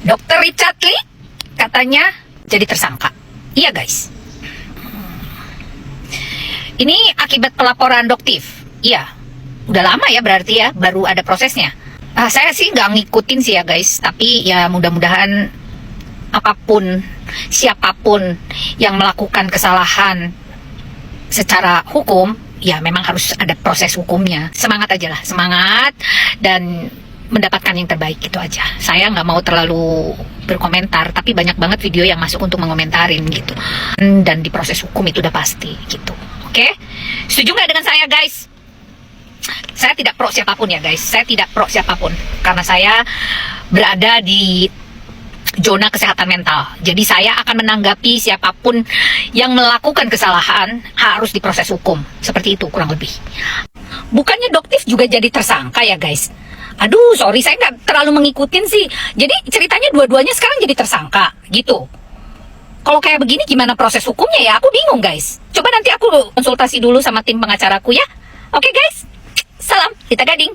Dokter Richard Lee katanya jadi tersangka. Iya guys. Ini akibat pelaporan Doktif. Iya. Udah lama ya berarti ya, baru ada prosesnya. Saya sih nggak ngikutin sih ya guys. Tapi ya mudah-mudahan apapun, siapapun yang melakukan kesalahan secara hukum, ya memang harus ada proses hukumnya. Semangat aja lah, semangat dan mendapatkan yang terbaik, gitu aja. Saya nggak mau terlalu berkomentar, tapi banyak banget video yang masuk untuk mengomentarin gitu. Dan di proses hukum itu udah pasti gitu. Oke? Setuju nggak dengan saya guys? Saya tidak pro siapapun ya guys. Saya tidak pro siapapun karena saya berada di zona kesehatan mental. Jadi saya akan menanggapi siapapun yang melakukan kesalahan harus diproses hukum. Seperti itu kurang lebih. Bukannya Doktif juga jadi tersangka ya guys? Aduh, sorry, saya nggak terlalu mengikutin sih. Jadi ceritanya dua-duanya sekarang jadi tersangka, gitu. Kalau kayak begini gimana proses hukumnya ya? Aku bingung guys. Coba nanti aku konsultasi dulu sama tim pengacaraku ya. Oke guys, salam, kita gading.